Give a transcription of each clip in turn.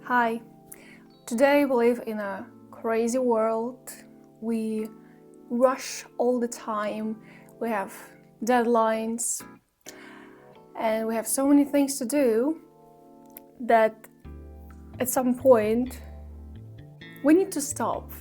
Hi, today we live in a crazy world. We rush all the time, we have deadlines, and we have so many things to do that at some point we need to stop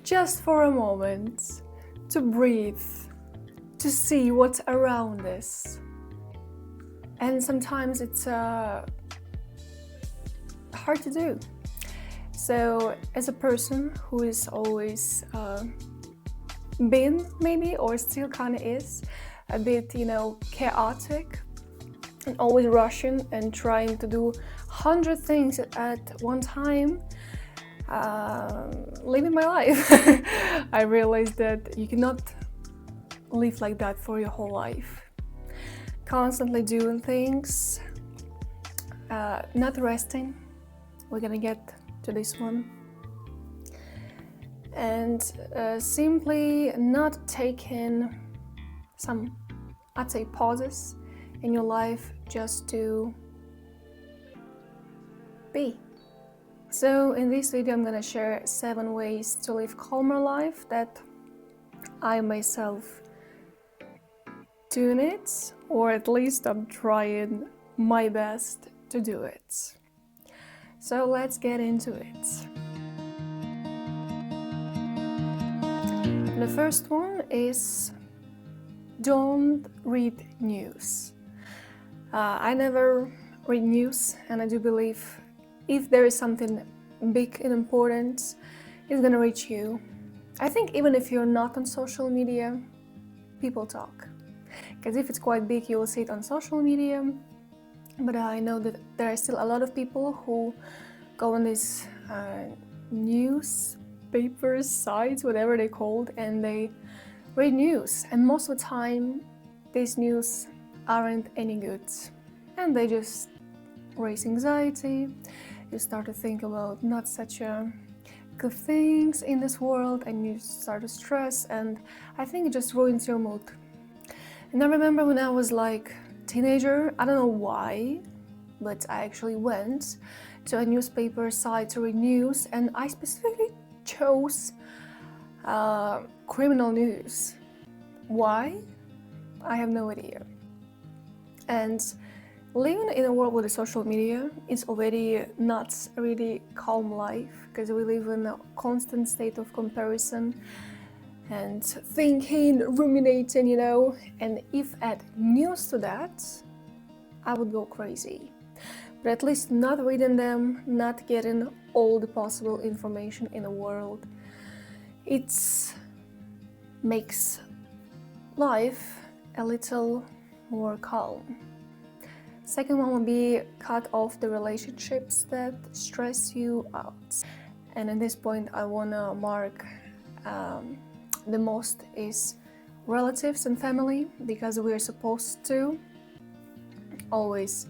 just for a moment to breathe, to see what's around us. And sometimes it's hard to do. So as a person who is always been maybe or still kind of is a bit chaotic and always rushing and trying to do 100 things at one time, living my life, I realized that you cannot live like that for your whole life. Constantly doing things, not resting. We're gonna get to this one. And simply not taking some, I'd say, pauses in your life just to be. So in this video I'm gonna share 7 ways to live calmer life that I myself doing it, or at least I'm trying my best to do it. So let's get into it. The first one is don't read news. I never read news, and I do believe if there is something big and important, it's gonna reach you. I think even if you're not on social media, people talk. Because if it's quite big, you will see it on social media. But I know that there are still a lot of people who go on these newspaper sites, whatever they're called, and they read news. And most of the time, these news aren't any good. And they just raise anxiety. You start to think about not such good things in this world, and you start to stress, and I think it just ruins your mood. And I remember when I was like teenager, I don't know why, but I actually went to a newspaper site to read news, and I specifically chose criminal news. Why? I have no idea. And living in a world with the social media is already not a really calm life, because we live in a constant state of comparison and thinking, ruminating, and if add news to that, I would go crazy. But at least not reading them, not getting all the possible information in the world, it makes life a little more calm. Second one would be cut off the relationships that stress you out. And at this point I wanna mark the most is relatives and family, because we're supposed to always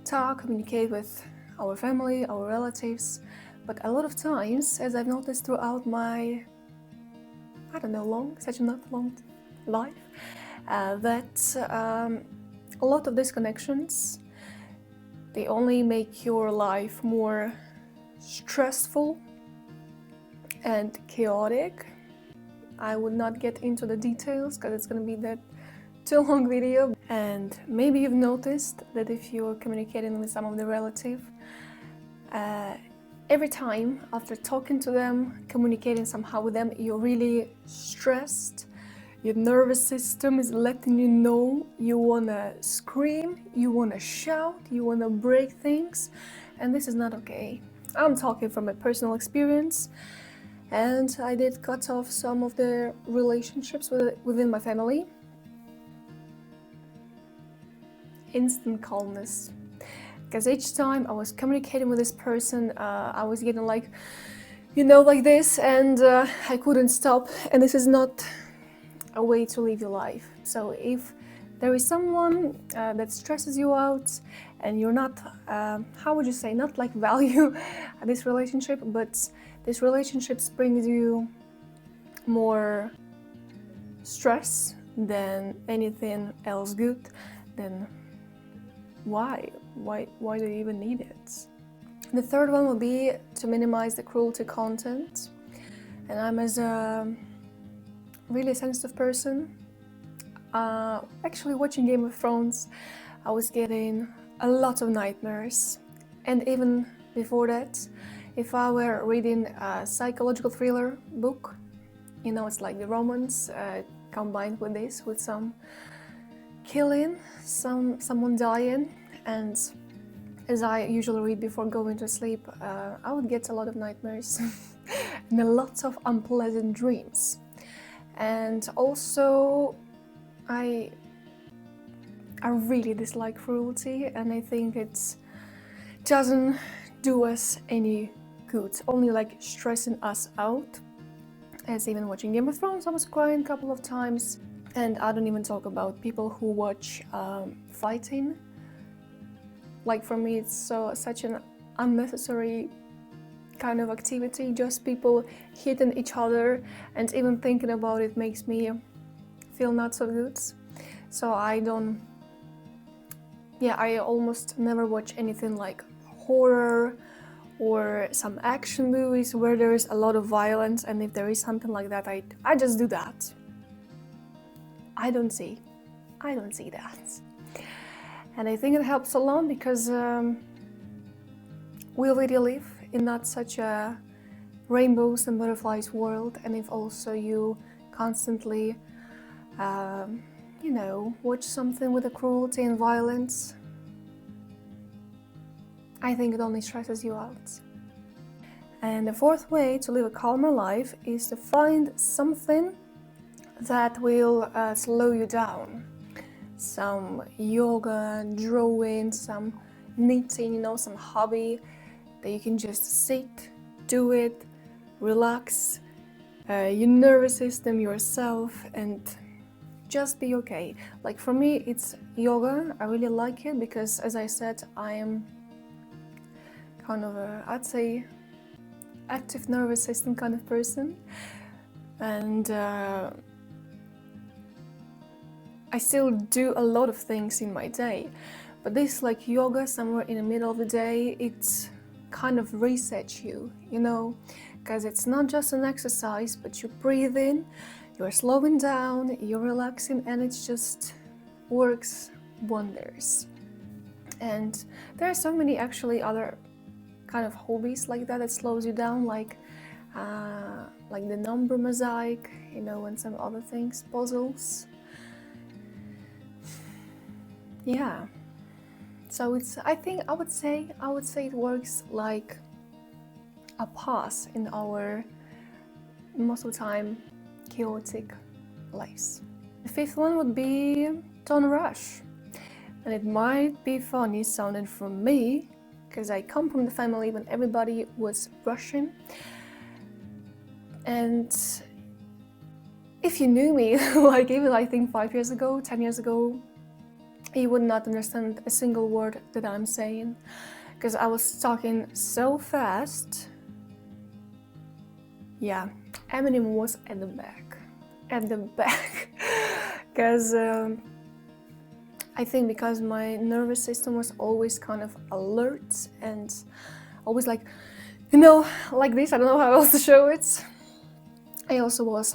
talk, communicate with our family, our relatives. But a lot of times, as I've noticed throughout my, such a not long life, that a lot of these connections, they only make your life more stressful and chaotic. I would not get into the details because it's going to be that too long video. And maybe you've noticed that if you're communicating with some of the relatives, every time after talking to them, communicating somehow with them, you're really stressed. Your nervous system is letting you know you want to scream, you want to shout, you want to break things, and this is not okay. I'm talking from a personal experience, and I did cut off some of the relationships within my family. Instant calmness. Because each time I was communicating with this person, I was getting like this, and I couldn't stop, and this is not a way to live your life. So if there is someone that stresses you out and you're not, not like value this relationship, but this relationship brings you more stress than anything else good, then why do you even need it? The third one will be to minimize the cruelty content. And I'm as a really sensitive person. Actually watching Game of Thrones, I was getting a lot of nightmares. And even before that, if I were reading a psychological thriller book, you know, it's like the romance combined with this, with some killing, someone dying, and as I usually read before going to sleep, I would get a lot of nightmares and a lot of unpleasant dreams. And also, I really dislike cruelty, and I think it doesn't do us any good, only like stressing us out. As even watching Game of Thrones, I was crying a couple of times. And I don't even talk about people who watch fighting. Like for me, it's such an unnecessary kind of activity, just people hitting each other, and even thinking about it makes me feel not so good. So I almost never watch anything like horror or some action movies where there is a lot of violence, and if there is something like that, I just do that. I don't see that. And I think it helps a lot because we already live in not such a rainbows and butterflies world, and if also you constantly, watch something with a cruelty and violence, I think it only stresses you out. And the fourth way to live a calmer life is to find something that will slow you down. Some yoga, drawing, some knitting, some hobby that you can just sit, do it, relax your nervous system, yourself, and just be okay. Like for me, it's yoga. I really like it because, as I said, I am kind of I'd say, active nervous system kind of person. And I still do a lot of things in my day, but this like yoga somewhere in the middle of the day, it kind of resets you, because it's not just an exercise, but you breathe in, you're slowing down, you're relaxing, and it just works wonders. And there are so many actually other kind of hobbies like that slows you down, like the number mosaic, and some other things, puzzles. Yeah, so I would say it works like a pause in our most of the time chaotic lives. The fifth one would be don't rush. And it might be funny sounding from me, because I come from the family when everybody was rushing. And if you knew me, like even I think 5 years ago, 10 years ago, you would not understand a single word that I'm saying, because I was talking so fast. Yeah, Eminem was at the back, because I think because my nervous system was always kind of alert and always like this. I don't know how else to show it. I also was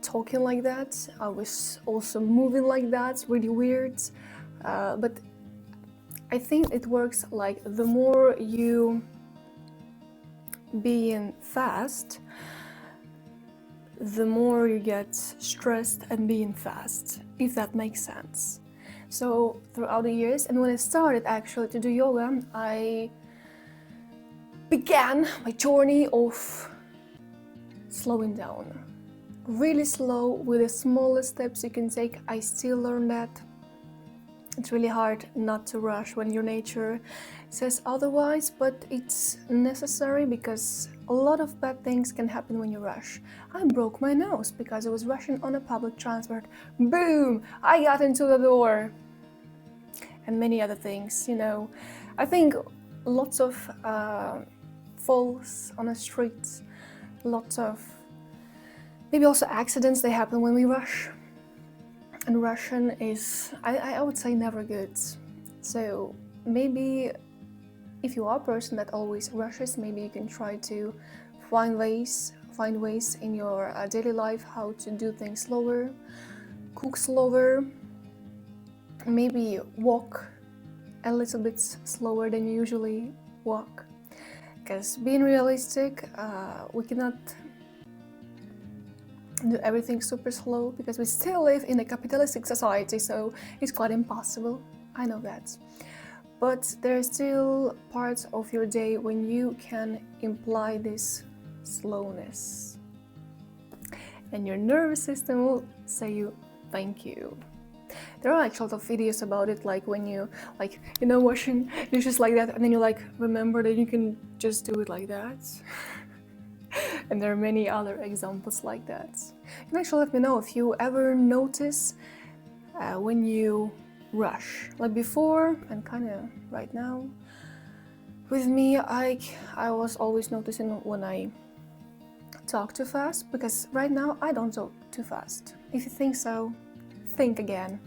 talking like that. I was also moving like that, really weird. But I think it works like the more you being fast, the more you get stressed and being fast, if that makes sense. So throughout the years, and when I started actually to do yoga, I began my journey of slowing down. Really slow, with the smallest steps you can take. I still learn that. It's really hard not to rush when your nature says otherwise, but it's necessary because a lot of bad things can happen when you rush. I broke my nose because I was rushing on a public transport. Boom! I got into the door. And many other things, I think lots of falls on the streets, lots of maybe also accidents, they happen when we rush. And Russian is, I would say, never good. So maybe if you are a person that always rushes, maybe you can try to find ways in your daily life how to do things slower, cook slower, maybe walk a little bit slower than you usually walk. Because being realistic, we cannot do everything super slow because we still live in a capitalistic society, so it's quite impossible. I know that. But there are still parts of your day when you can imply this slowness. And your nervous system will say you thank you. There are actually a lot of videos about it, like when you, washing dishes like that, and then you remember that you can just do it like that. And there are many other examples like that. You can actually let me know if you ever notice when you rush, like before and kind of right now. With me, I was always noticing when I talk too fast, because right now I don't talk too fast. If you think so, think again.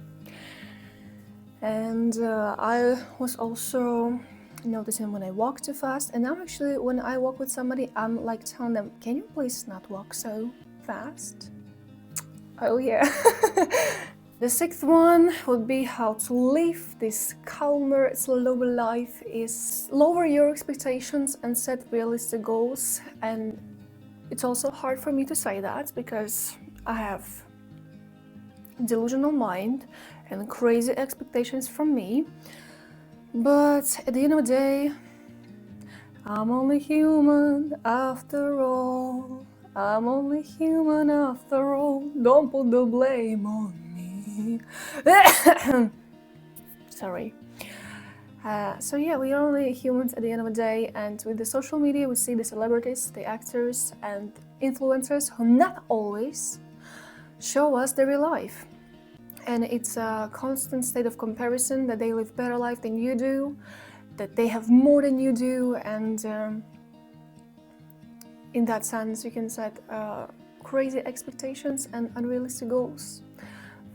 And I was also noticing when I walk too fast, and now actually when I walk with somebody, I'm like telling them, can you please not walk so fast? Oh yeah. The sixth one would be how to live this calmer, slower life is lower your expectations and set realistic goals. And it's also hard for me to say that because I have delusional mind and crazy expectations from me. But at the end of the day, I'm only human after all. I'm only human after all. Don't put the blame on me. Sorry. So yeah, we are only humans at the end of the day, and with the social media we see the celebrities, the actors and influencers who not always show us their real life. And it's a constant state of comparison, that they live better life than you do, that they have more than you do, and in that sense you can set crazy expectations and unrealistic goals.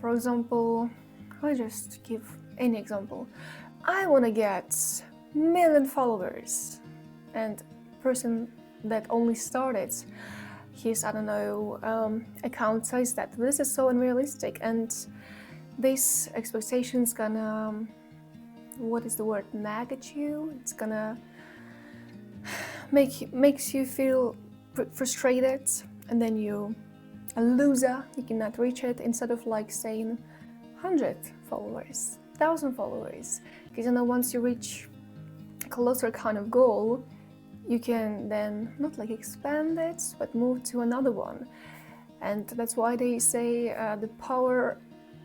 For example, I'll just give any example. I want to get 1 million followers, and person that only started his, I don't know, account says that this is so unrealistic, and this expectation's gonna, what is the word, nag at you. It's gonna makes you feel frustrated, and then you a loser, you cannot reach it, instead of saying 100 followers, 1,000 followers, because once you reach a closer kind of goal, you can then not expand it, but move to another one. And that's why they say the power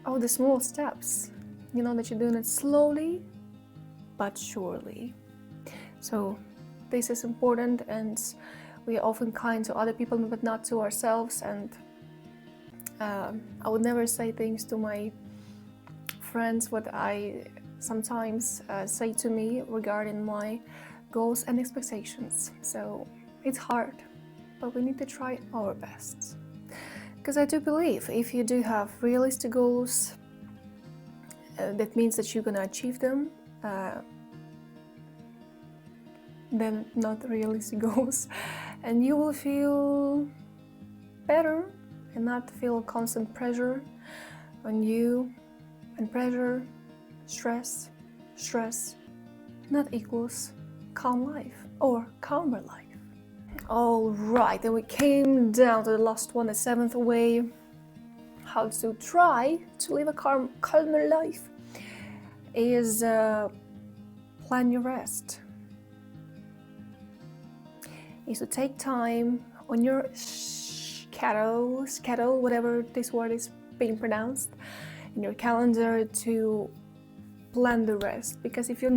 of the small steps, that you're doing it slowly but surely. So this is important, and we are often kind to other people but not to ourselves. And I would never say things to my friends what I sometimes say to me regarding my goals and expectations. So it's hard, but we need to try our best. Because I do believe if you do have realistic goals, that means that you're gonna achieve them, then not realistic goals, and you will feel better and not feel constant pressure on you. And pressure, stress not equals calm life or calmer life. All right, then we came down to the last one, the seventh way how to try to live a calmer life is plan your rest. Is to take time on your schedule, whatever this word is being pronounced, in your calendar, to plan the rest. Because if you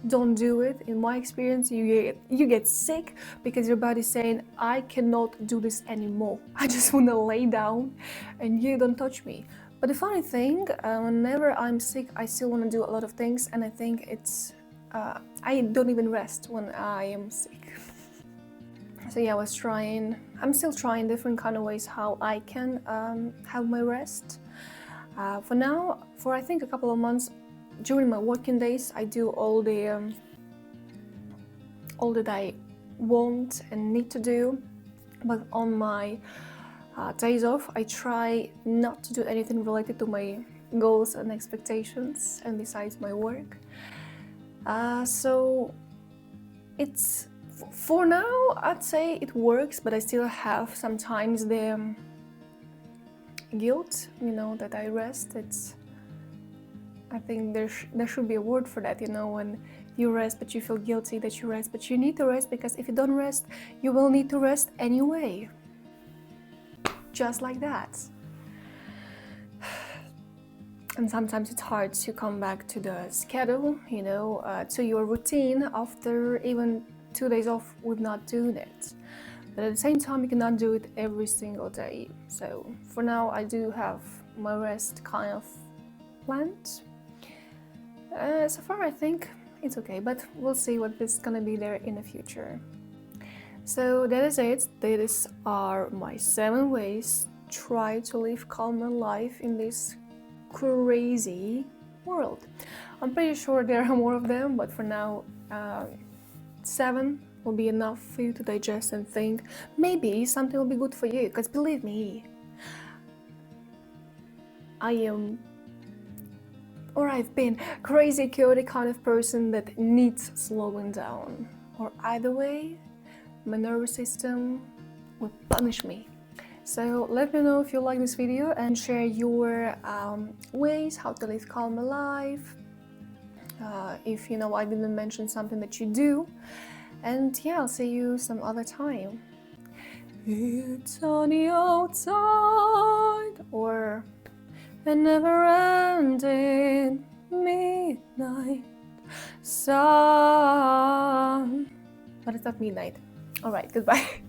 don't do it, in my experience, you get sick, because your body's saying, I cannot do this anymore. I just want to lay down and you don't touch me. But the funny thing, whenever I'm sick, I still want to do a lot of things, and I think it's I don't even rest when I am sick. So yeah, I'm still trying different kind of ways how I can have my rest. For now, for I think a couple of months, during my working days, I do all the all that I want and need to do. But on my days off, I try not to do anything related to my goals and expectations, and besides my work. So it's, for now, I'd say it works, but I still have sometimes the guilt, that I rest. I think there should be a word for that, when you rest but you feel guilty that you rest, but you need to rest, because if you don't rest, you will need to rest anyway. Just like that. And sometimes it's hard to come back to the schedule, to your routine after even 2 days off with not doing it. But at the same time, you cannot do it every single day. So for now, I do have my rest kind of planned. So far, I think it's okay, but we'll see what is gonna be there in the future. So that is it. These are my 7 ways to try to live calmer life in this crazy world. I'm pretty sure there are more of them, but for now, 7 will be enough for you to digest and think maybe something will be good for you, because believe me, I've been crazy, chaotic kind of person that needs slowing down, or either way, my nervous system will punish me. So let me know if you like this video and share your ways how to live calmer life. If I didn't mention something that you do. And yeah, I'll see you some other time. It's sunny outside, or a never-ending midnight sun. But it's not midnight. All right, goodbye.